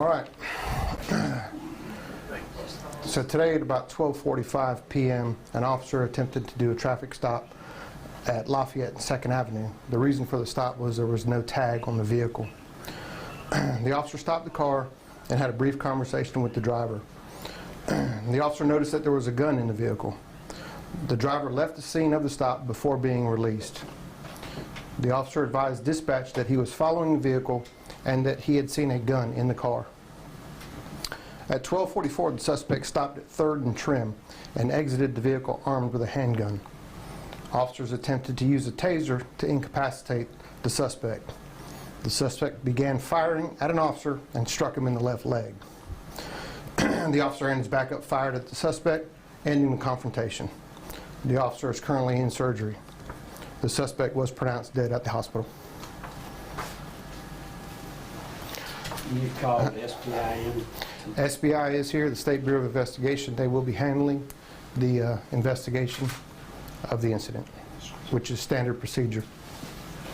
All right. So today at about 12:45 p.m., an officer attempted to do a traffic stop at Lafayette and 2nd Avenue. The reason for the stop was there was no tag on the vehicle. The officer stopped the car and had a brief conversation with the driver. The officer noticed that there was a gun in the vehicle. The driver left the scene of the stop before being released. The officer advised dispatch that he was following the vehicle and that he had seen a gun in the car. At 12:44, the suspect stopped at 3rd and Trim and exited the vehicle armed with a handgun. Officers attempted to use a taser to incapacitate the suspect. The suspect began firing at an officer and struck him in the left leg. The officer and his backup fired at the suspect, ending the confrontation. The officer is currently in surgery. The suspect was pronounced dead at the hospital. You called SBI in? SBI is here, the State Bureau of Investigation. They will be handling the investigation of the incident, which is standard procedure.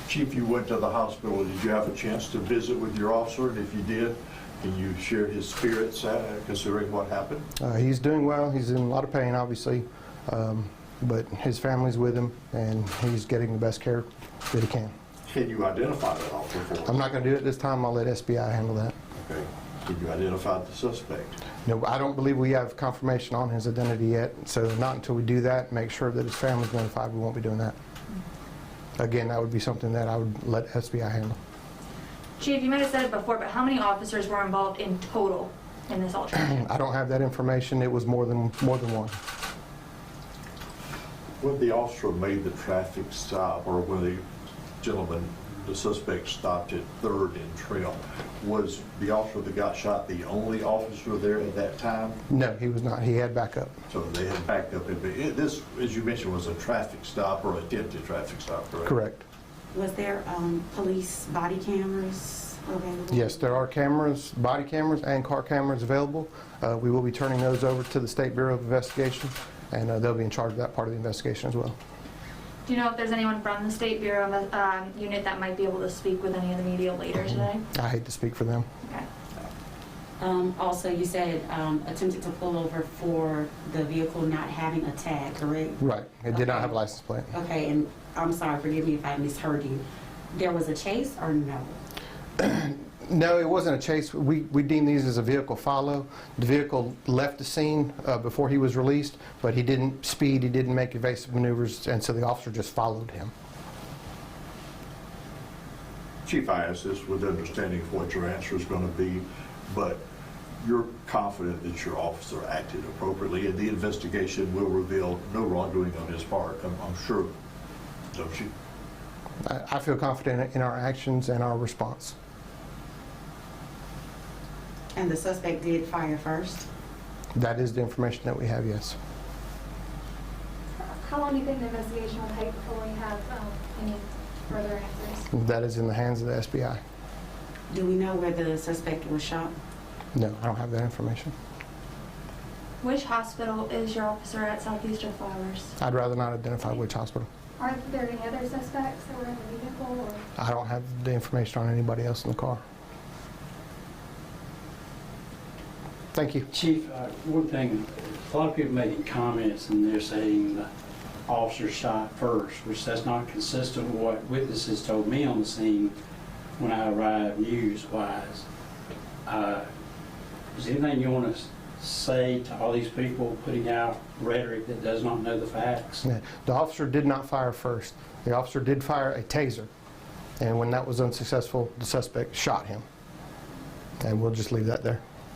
Chief, you went to the hospital. Did you have a chance to visit with your officer? And if you did, can you share his spirits considering what happened? He's doing well. He's in a lot of pain, obviously, but his family's with him, and he's getting the best care that he can. Can you identify that officer for us? I'm not going to do it this time. I'll let SBI handle that. Okay. Can you identify the suspect? No, I don't believe we have confirmation on his identity yet, so not until we do that, make sure that his family's notified, we won't be doing that. Again, that would be something that I would let SBI handle. Chief, you might have said it before, but how many officers were involved in total in this altercation? I don't have that information. It was more than one. When the officer made the traffic stop, or when the suspect stopped at 3rd and Trim, was the officer that got shot the only officer there at that time? No, he was not. He had backup. So they had backed up. This, as you mentioned, was a traffic stop or attempted traffic stop, correct? Correct. Was there police body cameras available? Yes, there are cameras, body cameras and car cameras available. We will be turning those over to the State Bureau of Investigation, and they'll be in charge of that part of the investigation as well. Do you know if there's anyone from the State Bureau unit that might be able to speak with any of the media later today? I hate to speak for them. Okay. Also, you said attempted to pull over for the vehicle not having a tag, correct? Right. It did not Okay. have a license plate. Okay, and I'm sorry, forgive me if I misheard you. There was a chase or no? No, it wasn't a chase. We deem these as a vehicle follow. The vehicle left the scene before he was released, but he didn't speed, he didn't make evasive maneuvers, and so the officer just followed him. Chief, I ask this with understanding of what your answer is going to be, but you're confident that your officer acted appropriately and the investigation will reveal no wrongdoing on his part, I'm sure, don't you? I feel confident in our actions and our response. And the suspect did fire first? That is the information that we have, yes. How long do you think the investigation will take before we have any further answers? That is in the hands of the SBI. Do we know where the suspect was shot? No, I don't have that information. Which hospital is your officer at Southeastern Flowers? I'd rather not identify which hospital. Are there any other suspects that were in the vehicle? Or? I don't have the information on anybody else in the car. Thank you. Chief, one thing, a lot of people making comments and they're saying the officer shot first, which that's not consistent with what witnesses told me on the scene when I arrived news-wise. Is there anything you want to say to all these people putting out rhetoric that does not know the facts? Yeah. The officer did not fire first. The officer did fire a taser, and when that was unsuccessful, the suspect shot him. And we'll just leave that there.